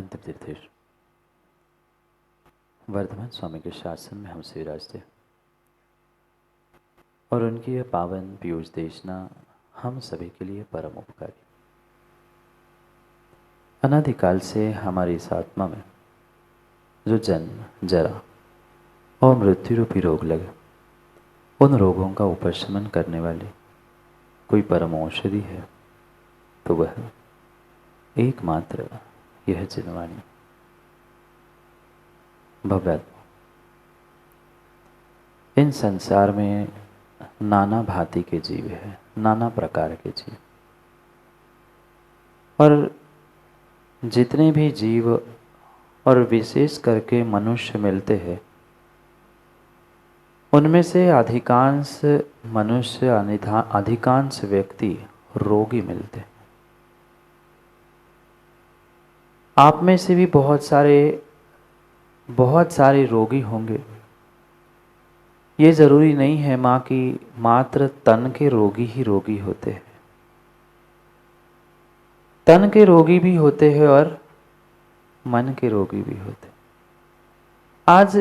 अंतिम तीर्थेश वर्धमान स्वामी के शासन में हम से विराजते और उनकी यह पावन पीयूष देशना हम सभी के लिए परम उपकारी। अनादिकाल से हमारी इस आत्मा में जो जन्म, जरा और मृत्यु रूपी रोग लगे, उन रोगों का उपशमन करने वाली कोई परम औषधि है तो वह एकमात्र यह जिनवाणी भव्यात्मा। इन संसार में नाना भांति के जीव हैं, नाना प्रकार के जीव, और जितने भी जीव और विशेष करके मनुष्य मिलते हैं, उनमें से अधिकांश मनुष्य, अधिकांश व्यक्ति रोगी मिलते हैं। आप में से भी बहुत सारे रोगी होंगे। ये जरूरी नहीं है माँ कि मात्र तन के रोगी ही रोगी होते हैं। तन के रोगी भी होते हैं और मन के रोगी भी होते हैं। आज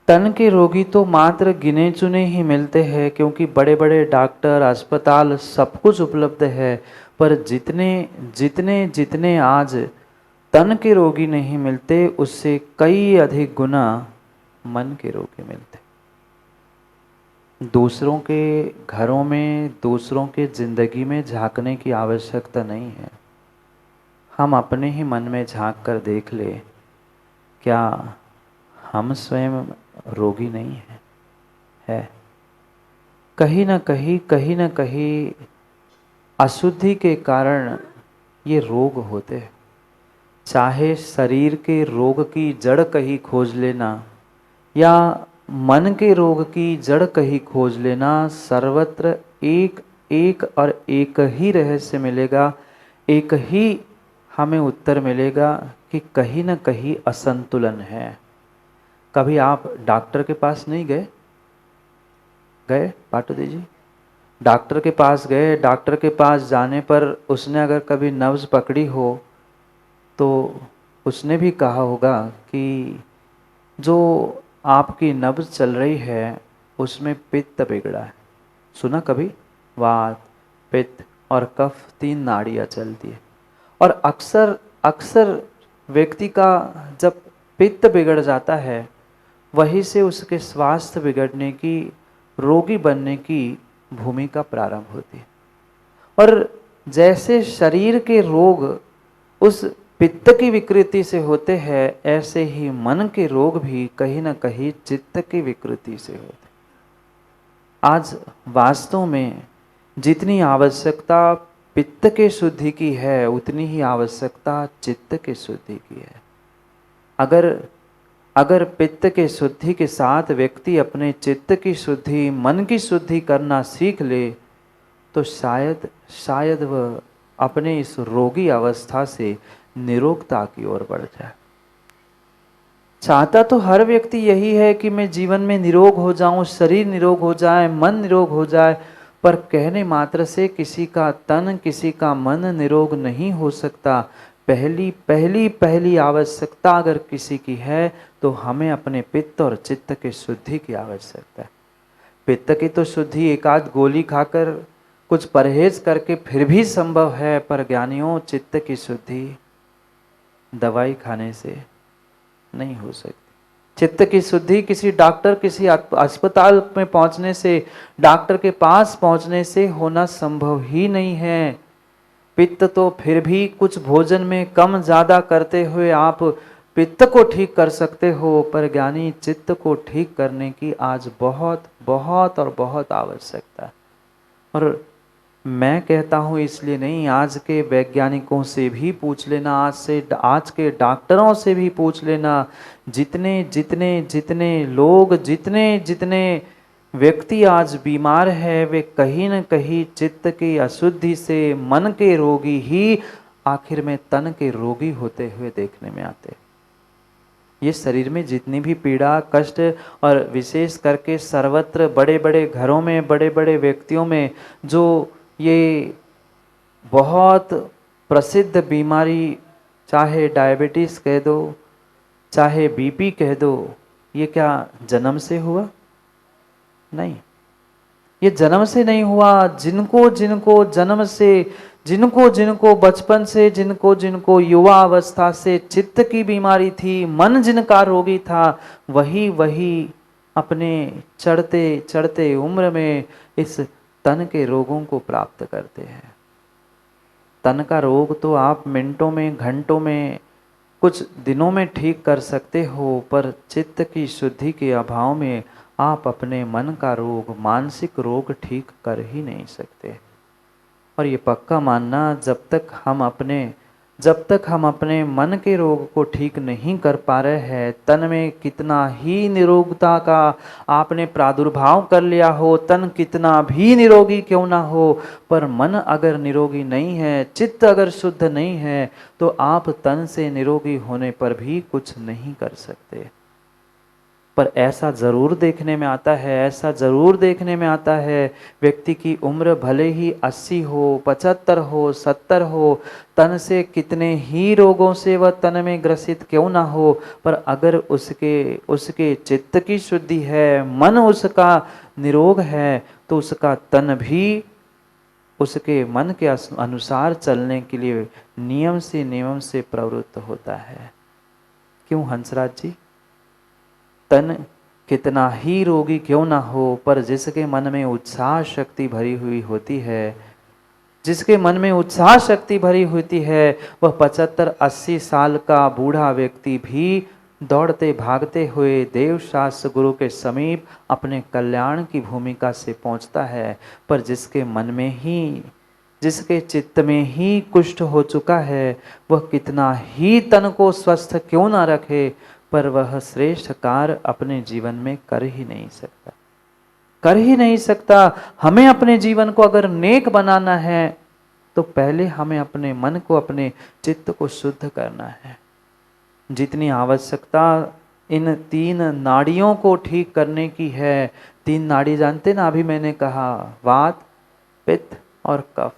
तन के रोगी तो मात्र गिने चुने ही मिलते हैं, क्योंकि बड़े बड़े डॉक्टर, अस्पताल सब कुछ उपलब्ध है। पर जितने आज तन के रोगी नहीं मिलते, उससे कई अधिक गुना मन के रोगी मिलते। दूसरों के घरों में, दूसरों के जिंदगी में झांकने की आवश्यकता नहीं है। हम अपने ही मन में झांक कर देख ले, क्या हम स्वयं रोगी नहीं है? कहीं न कहीं अशुद्धि के कारण ये रोग होते हैं। चाहे शरीर के रोग की जड़ कहीं खोज लेना या मन के रोग की जड़ कहीं खोज लेना, सर्वत्र एक और एक ही रहस्य मिलेगा, एक ही हमें उत्तर मिलेगा कि कहीं न कहीं असंतुलन है। कभी आप डॉक्टर के पास नहीं गए पाटुदे जी? डॉक्टर के पास गए, डॉक्टर के पास जाने पर उसने अगर कभी नब्ज पकड़ी हो तो उसने भी कहा होगा कि जो आपकी नब्ज चल रही है उसमें पित्त बिगड़ा है। सुना कभी? वात, पित्त और कफ, 3 नाड़ियाँ चलती है। और अक्सर व्यक्ति का जब पित्त बिगड़ जाता है, वहीं से उसके स्वास्थ्य बिगड़ने की, रोगी बनने की भूमिका प्रारंभ होती है। और जैसे शरीर के रोग उस पित्त की विकृति से होते हैं, ऐसे ही मन के रोग भी कहीं न कहीं चित्त की विकृति से होते हैं। आज वास्तव में जितनी आवश्यकता पित्त के शुद्धि की है, उतनी ही आवश्यकता चित्त के शुद्धि की है। अगर पित्त के शुद्धि के साथ व्यक्ति अपने चित्त की शुद्धि, मन की शुद्धि करना सीख ले, तो शायद वह अपने इस रोगी अवस्था से निरोगता की ओर बढ़ जाए। चाहता तो हर व्यक्ति यही है कि मैं जीवन में निरोग हो जाऊं, शरीर निरोग हो जाए, मन निरोग हो जाए, पर कहने मात्र से किसी का तन, किसी का मन निरोग नहीं हो सकता। पहली आवश्यकता अगर किसी की है तो हमें अपने पित्त और चित्त की शुद्धि की आवश्यकता है। पित्त की तो शुद्धि एक आध गोली खाकर, कुछ परहेज करके फिर भी संभव है, पर ज्ञानियों चित्त की शुद्धि दवाई खाने से नहीं हो सकती। चित्त की शुद्धि किसी डॉक्टर, किसी अस्पताल में पहुंचने से, डॉक्टर के पास पहुंचने से होना संभव ही नहीं है। पित्त तो फिर भी कुछ भोजन में कम ज्यादा करते हुए आप पित्त को ठीक कर सकते हो, पर ज्ञानी चित्त को ठीक करने की आज बहुत आवश्यकता है। और मैं कहता हूँ इसलिए नहीं, आज के वैज्ञानिकों से भी पूछ लेना, आज के डॉक्टरों से भी पूछ लेना, जितने लोग, जितने व्यक्ति आज बीमार है, वे कहीं न कहीं चित्त की अशुद्धि से, मन के रोगी ही आखिर में तन के रोगी होते हुए देखने में आते। ये शरीर में जितनी भी पीड़ा, कष्ट, और विशेष करके सर्वत्र बड़े बड़े घरों में, बड़े बड़े व्यक्तियों में जो ये बहुत प्रसिद्ध बीमारी चाहे डायबिटीज कह दो, चाहे बीपी कह दो, ये क्या जन्म से हुआ? नहीं, ये जन्म से नहीं हुआ। जिनको जिनको जन्म से, जिनको जिनको बचपन से, जिनको जिनको युवा अवस्था से चित्त की बीमारी थी, मन जिनका रोगी था, वही वही अपने चढ़ते चढ़ते उम्र में इस तन के रोगों को प्राप्त करते हैं। तन का रोग तो आप मिनटों में, घंटों में, कुछ दिनों में ठीक कर सकते हो, पर चित्त की शुद्धि के अभाव में आप अपने मन का रोग, मानसिक रोग ठीक कर ही नहीं सकते। और ये पक्का मानना, जब तक हम अपने मन के रोग को ठीक नहीं कर पा रहे हैं, तन में कितना ही निरोगता का आपने प्रादुर्भाव कर लिया हो, तन कितना भी निरोगी क्यों ना हो, पर मन अगर निरोगी नहीं है, चित्त अगर शुद्ध नहीं है, तो आप तन से निरोगी होने पर भी कुछ नहीं कर सकते। पर ऐसा जरूर देखने में आता है, ऐसा जरूर देखने में आता है, व्यक्ति की उम्र भले ही 80 हो, 75 हो, 70 हो, तन से कितने ही रोगों से वह तन में ग्रसित क्यों ना हो, पर अगर उसके चित्त की शुद्धि है, मन उसका निरोग है, तो उसका तन भी उसके मन के अनुसार चलने के लिए नियम से प्रवृत्त होता है। क्यों हंसराज जी? तन कितना ही रोगी क्यों ना हो, पर जिसके मन में उत्साह शक्ति भरी हुई होती है, जिसके मन में उत्साह शक्ति भरी होती है, वह 75-80 साल का बूढ़ा व्यक्ति भी दौड़ते भागते हुए देव शास्त्र गुरु के समीप अपने कल्याण की भूमिका से पहुंचता है। पर जिसके मन में ही, जिसके चित्त में ही कुष्ठ हो चुका है, वह कितना ही तन को स्वस्थ क्यों ना रखे, पर वह श्रेष्ठ कार्य अपने जीवन में कर ही नहीं सकता, कर ही नहीं सकता। हमें अपने जीवन को अगर नेक बनाना है, तो पहले हमें अपने मन को, अपने चित्त को शुद्ध करना है। जितनी आवश्यकता इन 3 नाड़ियों को ठीक करने की है, 3 नाड़ी जानते ना, अभी मैंने कहा वात, पित्त और कफ।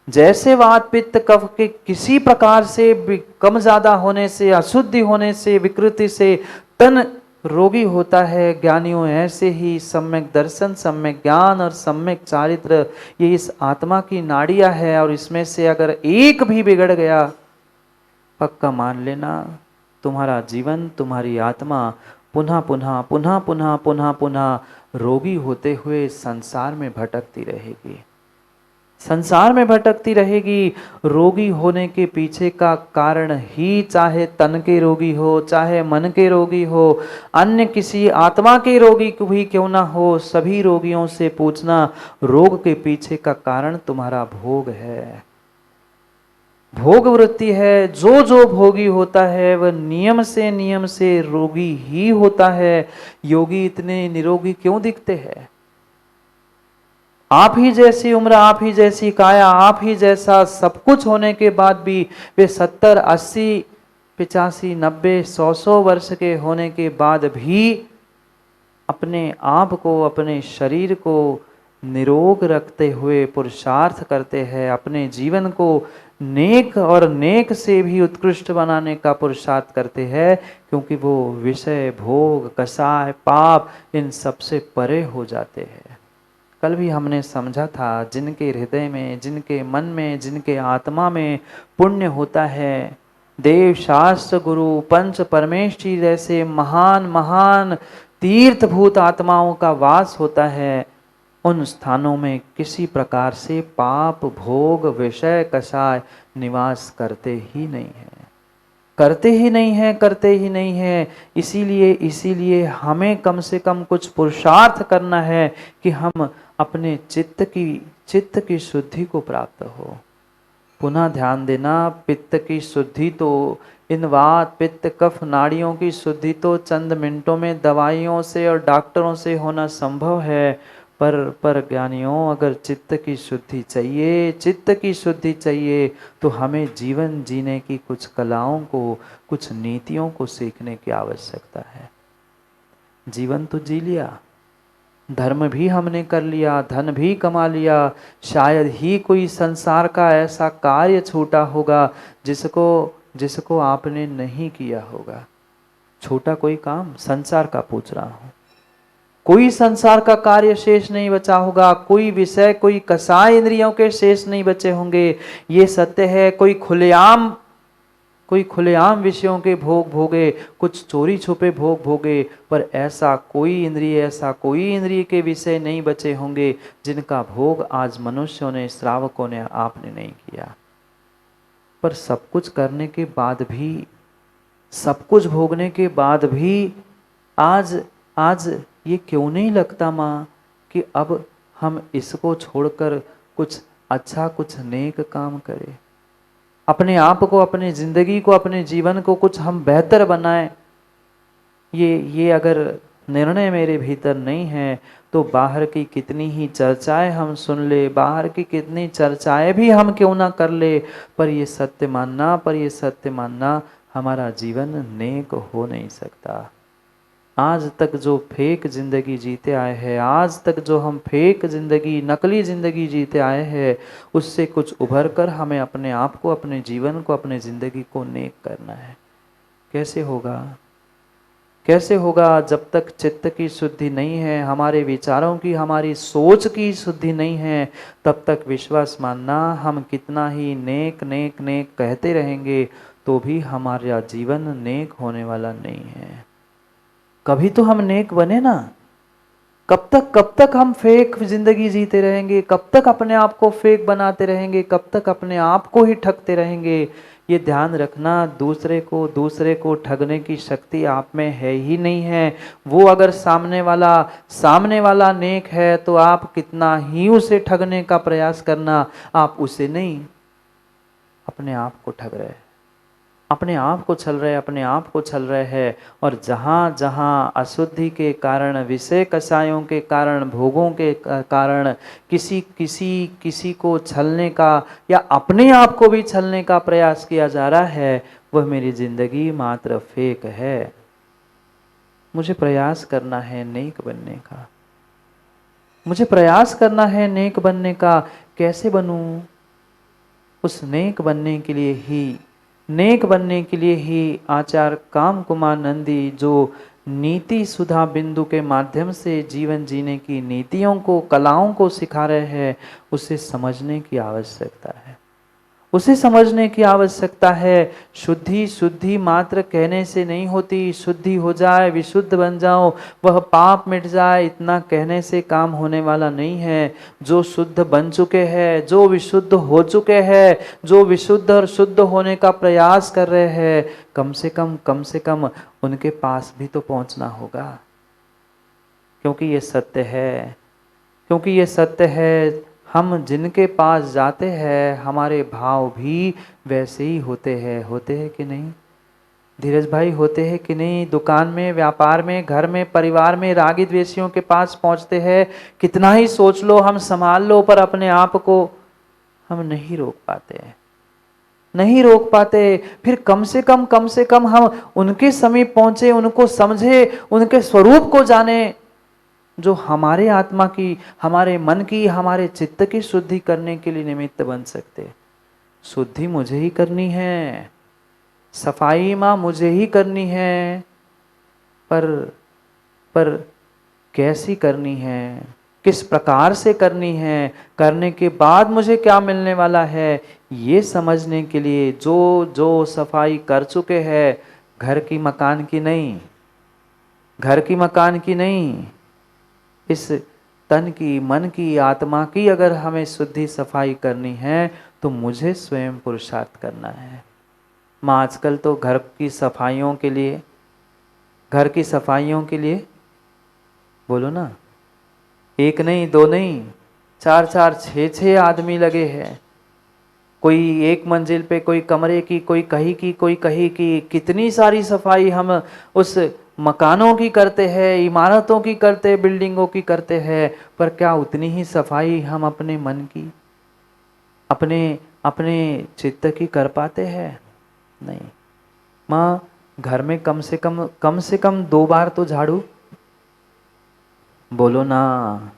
जैसे वात पित्त कफ के किसी प्रकार से कम ज्यादा होने से, अशुद्धि होने से, विकृति से तन रोगी होता है, ज्ञानियों ऐसे ही सम्यक दर्शन, सम्यक ज्ञान और सम्यक चारित्र, ये इस आत्मा की नाड़ियां है, और इसमें से अगर एक भी बिगड़ गया, पक्का मान लेना, तुम्हारा जीवन, तुम्हारी आत्मा पुनः पुनः पुनः पुनः पुनः पुनः रोगी होते हुए संसार में भटकती रहेगी, संसार में भटकती रहेगी। रोगी होने के पीछे का कारण ही, चाहे तन के रोगी हो, चाहे मन के रोगी हो, अन्य किसी आत्मा के रोगी भी क्यों ना हो, सभी रोगियों से पूछना, रोग के पीछे का कारण तुम्हारा भोग है, भोग वृत्ति है। जो जो भोगी होता है वह नियम से रोगी ही होता है। योगी इतने निरोगी क्यों दिखते हैं? आप ही जैसी उम्र, आप ही जैसी काया, आप ही जैसा सब कुछ होने के बाद भी वे 70, 80, 85, 90, 100 वर्ष के होने के बाद भी अपने आप को, अपने शरीर को निरोग रखते हुए पुरुषार्थ करते हैं, अपने जीवन को नेक और नेक से भी उत्कृष्ट बनाने का पुरुषार्थ करते हैं, क्योंकि वो विषय, भोग, कसाय, पाप इन सबसे परे हो जाते हैं। कल भी हमने समझा था, जिनके हृदय में, जिनके मन में, जिनके आत्मा में पुण्य होता है, देव शास्त्र गुरु पंच परमेश्वरी जैसे महान महान तीर्थभूत आत्माओं का वास होता है, उन स्थानों में किसी प्रकार से पाप, भोग, विषय, कषाय निवास करते ही नहीं है, करते ही नहीं है, करते ही नहीं है। इसीलिए हमें कम से कम कुछ पुरुषार्थ करना है कि हम अपने चित्त की शुद्धि को प्राप्त हो। पुनः ध्यान देना, पित्त की शुद्धि तो, इन वात पित्त कफ नाड़ियों की शुद्धि तो चंद मिनटों में दवाइयों से और डॉक्टरों से होना संभव है, पर ज्ञानियों, अगर चित्त की शुद्धि चाहिए, चित्त की शुद्धि चाहिए, तो हमें जीवन जीने की कुछ कलाओं को, कुछ नीतियों को सीखने की आवश्यकता है। जीवन तो जी लिया, धर्म भी हमने कर लिया, धन भी कमा लिया, शायद ही कोई संसार का ऐसा कार्य छूटा होगा जिसको जिसको आपने नहीं किया होगा। छोटा कोई काम, संसार का पूछ रहा हूं, कोई संसार का कार्य शेष नहीं बचा होगा, कोई विषय, कोई कसाय इंद्रियों के शेष नहीं बचे होंगे। ये सत्य है। कोई खुलेआम विषयों के भोग भोगे, कुछ चोरी छुपे भोग भोगे, पर ऐसा कोई इंद्रिय के विषय नहीं बचे होंगे जिनका भोग आज मनुष्यों ने, श्रावकों ने, आपने नहीं किया। पर सब कुछ करने के बाद भी, सब कुछ भोगने के बाद भी आज ये क्यों नहीं लगता माँ कि अब हम इसको छोड़कर कुछ अच्छा, कुछ नेक काम करें, अपने आप को, अपनी जिंदगी को, अपने जीवन को कुछ हम बेहतर बनाएं। ये अगर निर्णय मेरे भीतर नहीं है तो बाहर की कितनी ही चर्चाएं हम सुन ले, बाहर की कितनी चर्चाएं भी हम क्यों ना कर ले, पर ये सत्य मानना हमारा जीवन नेक हो नहीं सकता। आज तक जो फेक जिंदगी जीते आए हैं, आज तक जो हम फेक जिंदगी, नकली जिंदगी जीते आए हैं, उससे कुछ उभर कर हमें अपने आप को, अपने जीवन को, अपने जिंदगी को नेक करना है। कैसे होगा? कैसे होगा? जब तक चित्त की शुद्धि नहीं है, हमारे विचारों की, हमारी सोच की शुद्धि नहीं है, तब तक विश्वास मानना, हम कितना ही नेक नेक नेक कहते रहेंगे तो भी हमारा जीवन नेक होने वाला नहीं है। कभी तो हम नेक बने ना। कब तक हम फेक जिंदगी जीते रहेंगे? कब तक अपने आप को फेक बनाते रहेंगे? कब तक अपने आप को ही ठगते रहेंगे? ये ध्यान रखना, दूसरे को ठगने की शक्ति आप में है ही नहीं है। वो अगर सामने वाला नेक है तो आप कितना ही उसे ठगने का प्रयास करना, आप उसे नहीं, अपने आप को ठग रहे हैं, अपने आप को छल रहे हैं। और जहाँ जहाँ अशुद्धि के कारण, विषय कषायों के कारण, भोगों के कारण किसी को छलने का या अपने आप को भी छलने का प्रयास किया जा रहा है, वह मेरी जिंदगी मात्र फेक है। मुझे प्रयास करना है नेक बनने का, मुझे प्रयास करना है नेक बनने का। कैसे बनूं? उस नेक बनने के लिए ही आचार्य काम कुमार नंदी जो नीति सुधा बिंदु के माध्यम से जीवन जीने की नीतियों को, कलाओं को सिखा रहे हैं, उसे समझने की आवश्यकता है। उसे समझने की आवश्यकता है। शुद्धि मात्र कहने से नहीं होती। शुद्धि हो जाए, विशुद्ध बन जाओ, वह पाप मिट जाए, इतना कहने से काम होने वाला नहीं है। जो शुद्ध बन चुके हैं, जो विशुद्ध हो चुके हैं, जो विशुद्ध और शुद्ध होने का प्रयास कर रहे हैं, कम से कम उनके पास भी तो पहुंचना होगा। क्योंकि ये सत्य है, हम जिनके पास जाते हैं हमारे भाव भी वैसे ही होते हैं कि नहीं धीरज भाई? होते हैं कि नहीं? दुकान में, व्यापार में, घर में, परिवार में रागी द्वेषियों के पास पहुंचते हैं, कितना ही सोच लो, हम संभाल लो, पर अपने आप को हम नहीं रोक पाते। फिर कम से कम हम उनके समीप पहुंचे, उनको समझे, उनके स्वरूप को जाने, जो हमारे आत्मा की, हमारे मन की, हमारे चित्त की शुद्धि करने के लिए निमित्त बन सकते। शुद्धि मुझे ही करनी है, सफाई माँ मुझे ही करनी है, पर कैसी करनी है, किस प्रकार से करनी है, करने के बाद मुझे क्या मिलने वाला है, ये समझने के लिए जो सफाई कर चुके हैं, घर की मकान की नहीं, इस तन की, मन की, आत्मा की अगर हमें शुद्धि सफाई करनी है तो मुझे स्वयं पुरुषार्थ करना है। माँ आजकल तो घर की सफाइयों के लिए बोलो ना, एक नहीं, दो नहीं, 4-4, 6-6 आदमी लगे हैं। कोई एक मंजिल पे, कोई कमरे की, कोई कहीं की, कितनी सारी सफाई हम उस मकानों की करते हैं, इमारतों की करते, बिल्डिंगों की करते हैं, पर क्या उतनी ही सफाई हम अपने मन की, अपने चित्त की कर पाते हैं? नहीं। माँ, घर में कम से कम 2 बार तो झाड़ू, बोलो ना,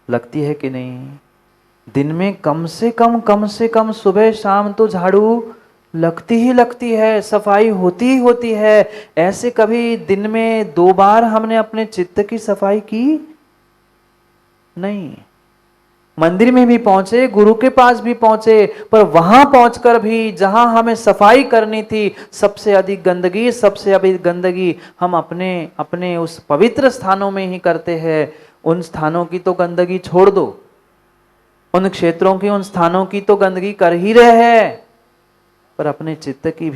लगती है कि नहीं? दिन में कम से कम सुबह शाम तो झाड़ू लगती ही लगती है, सफाई होती ही होती है। ऐसे कभी दिन में 2 बार हमने अपने चित्त की सफाई की नहीं। मंदिर में भी पहुंचे, गुरु के पास भी पहुंचे, पर वहां पहुंचकर भी जहां हमें सफाई करनी थी, सबसे अधिक गंदगी हम अपने अपने उस पवित्र स्थानों में ही करते हैं। उन स्थानों की तो गंदगी छोड़ दो, उन क्षेत्रों की, उन स्थानों की तो गंदगी कर ही रहे हैं, पर अपने चित्त की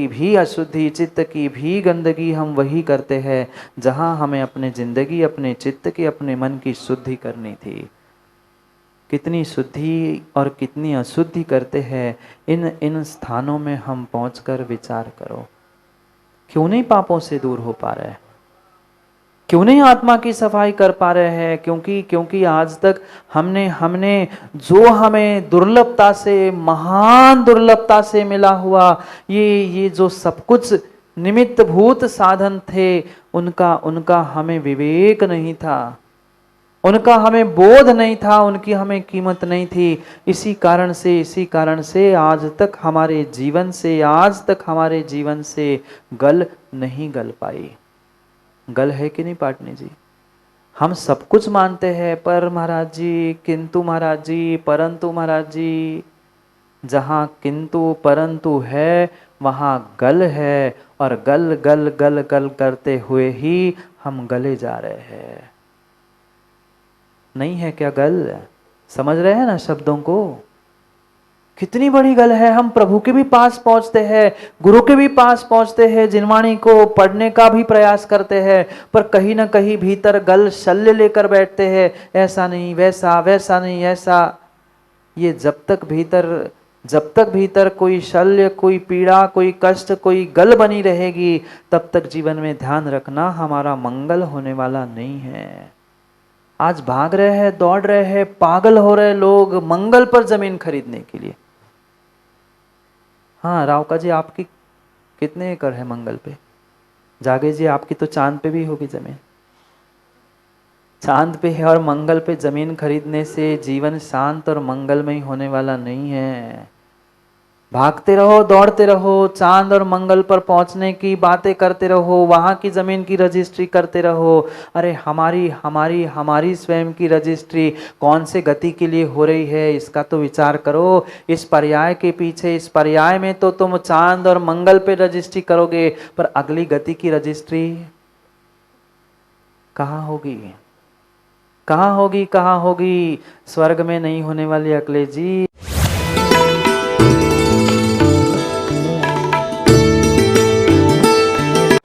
भी अशुद्धि, चित्त की भी गंदगी हम वही करते हैं जहां हमें अपने जिंदगी, अपने चित्त की, अपने मन की शुद्धि करनी थी। कितनी शुद्धि और कितनी अशुद्धि करते हैं इन इन स्थानों में हम पहुंचकर विचार करो। क्यों नहीं पापों से दूर हो पा रहे हैं? क्यों नहीं आत्मा की सफाई कर पा रहे हैं? क्योंकि आज तक हमने हमने जो हमें दुर्लभता से, महान दुर्लभता से मिला हुआ ये जो सब कुछ निमित्त भूत साधन थे, उनका उनका हमें विवेक नहीं था, उनका हमें बोध नहीं था, उनकी हमें कीमत नहीं थी। इसी कारण से आज तक हमारे जीवन से गल नहीं गल पाई। गल है कि नहीं पाटनी जी? हम सब कुछ मानते हैं, पर महाराज जी, किंतु महाराज जी, परंतु महाराज जी, जहां किंतु परंतु है वहां गल है, और गल गल गल गल करते हुए ही हम गले जा रहे हैं। नहीं है क्या गल? समझ रहे हैं ना शब्दों को? कितनी बड़ी गल है। हम प्रभु के भी पास पहुंचते हैं, गुरु के भी पास पहुंचते हैं, जिनवाणी को पढ़ने का भी प्रयास करते हैं, पर कहीं ना कहीं भीतर गल शल्य लेकर बैठते हैं। ऐसा नहीं, वैसा, वैसा नहीं, ऐसा। ये जब तक भीतर कोई शल्य, कोई पीड़ा, कोई कष्ट, कोई गल बनी रहेगी, तब तक जीवन में ध्यान रखना हमारा मंगल होने वाला नहीं है। आज भाग रहे हैं, दौड़ रहे हैं, पागल हो रहे लोग मंगल पर जमीन खरीदने के लिए। हाँ रावका जी, आपकी कितने एकड़ है मंगल पे? जागे जी, आपकी तो चांद पे भी होगी जमीन। चांद पे है और मंगल पे जमीन खरीदने से जीवन शांत और मंगलमय होने वाला नहीं है। भागते रहो, दौड़ते रहो, चांद और मंगल पर पहुंचने की बातें करते रहो, वहां की जमीन की रजिस्ट्री करते रहो। अरे हमारी हमारी हमारी स्वयं की रजिस्ट्री कौन से गति के लिए हो रही है, इसका तो विचार करो। इस पर्याय के पीछे, इस पर्याय में तो तुम चांद और मंगल पे रजिस्ट्री करोगे, पर अगली गति की रजिस्ट्री कहाँ होगी? कहाँ होगी? कहाँ होगी? स्वर्ग में नहीं होने वाली अकले जी,